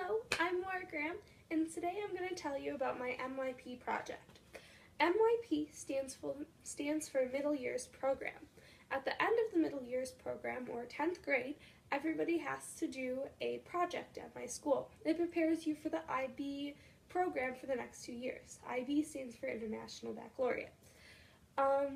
Hello, I'm Laura Graham, and today I'm going to tell you about my MYP project. MYP stands for Middle Years Program. At the end of the Middle Years Program, or 10th grade, everybody has to do a project at my school. It prepares you for the IB program for the next 2 years. IB stands for International Baccalaureate.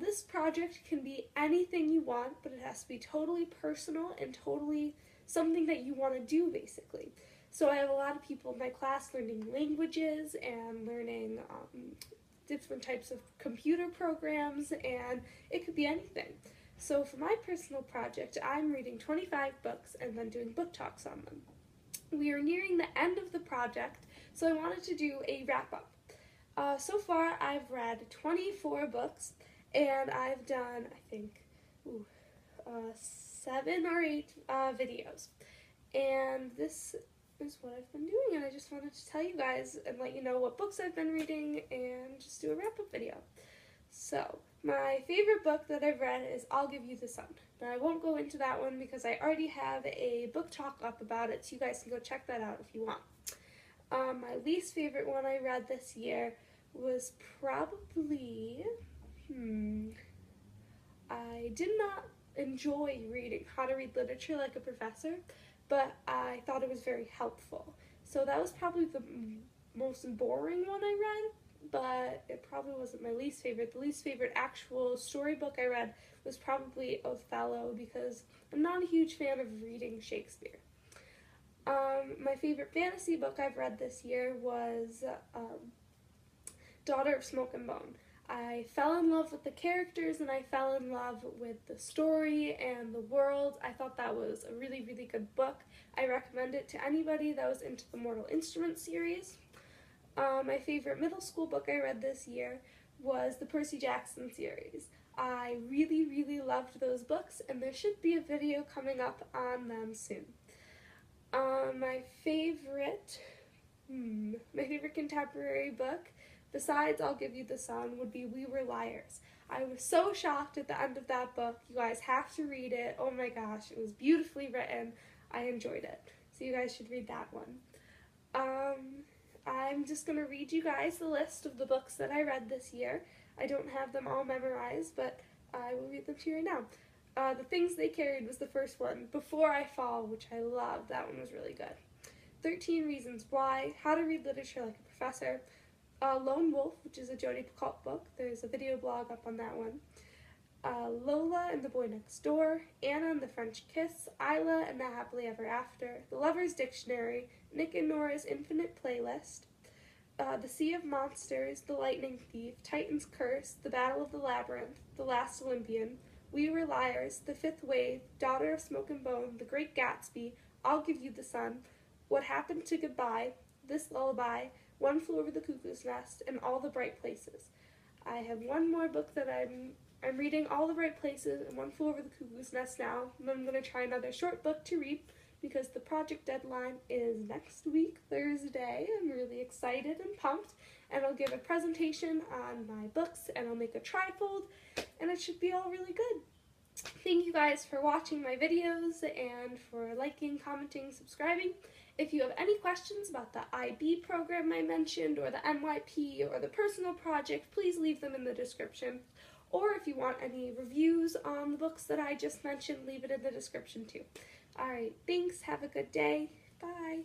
This project can be anything you want, but it has to be totally personal and totally something that you want to do, basically. So I have a lot of people in my class learning languages and learning different types of computer programs, and it could be anything. So for my personal project, I'm reading 25 books and then doing book talks on them. We are nearing the end of the project, so I wanted to do a wrap-up. So far, I've read 24 books, and I've done, I think, 7 or 8 videos. And this is what I've been doing, and I just wanted to tell you guys and let you know what books I've been reading and just do a wrap-up video. So, my favorite book that I've read is I'll Give You the Sun. Now, I won't go into that one because I already have a book talk up about it, so you guys can go check that out if you want. My least favorite one I read this year was probably, I did not enjoy reading How to Read Literature Like a Professor, but I thought it was very helpful. So that was probably the most boring one I read, but it probably wasn't my least favorite. The least favorite actual storybook I read was probably Othello, because I'm not a huge fan of reading Shakespeare. My favorite fantasy book I've read this year was Daughter of Smoke and Bone. I fell in love with the characters and I fell in love with the story and the world. I thought that was a really, really good book. I recommend it to anybody that was into the Mortal Instruments series. My favorite middle school book I read this year was the Percy Jackson series. I really, really loved those books, and there should be a video coming up on them soon. My favorite contemporary book, besides I'll Give You the Sun, would be We Were Liars. I was so shocked at the end of that book. You guys have to read it. Oh my gosh, it was beautifully written. I enjoyed it. So you guys should read that one. I'm just going to read you guys the list of the books that I read this year. I don't have them all memorized, but I will read them to you right now. The Things They Carried was the first one. Before I Fall, which I loved. That one was really good. 13 Reasons Why, How to Read Literature Like a Professor. Lone Wolf, which is a Jodi Picoult book. There's a video blog up on that one. Lola and the Boy Next Door, Anna and the French Kiss, Isla and the Happily Ever After, The Lover's Dictionary, Nick and Nora's Infinite Playlist, The Sea of Monsters, The Lightning Thief, Titan's Curse, The Battle of the Labyrinth, The Last Olympian, We Were Liars, The Fifth Wave, Daughter of Smoke and Bone, The Great Gatsby, I'll Give You the Sun, What Happened to Goodbye, This Lullaby, One Flew Over the Cuckoo's Nest, and All the Bright Places. I have one more book that I'm reading, All the Bright Places and One Flew Over the Cuckoo's Nest now, and I'm going to try another short book to read because the project deadline is next week, Thursday. I'm really excited and pumped, and I'll give a presentation on my books, and I'll make a trifold, and it should be all really good. Thank you guys for watching my videos and for liking, commenting, subscribing. If you have any questions about the IB program I mentioned, or the MYP, or the personal project, please leave them in the description. Or if you want any reviews on the books that I just mentioned, leave it in the description too. Alright, thanks, have a good day, bye!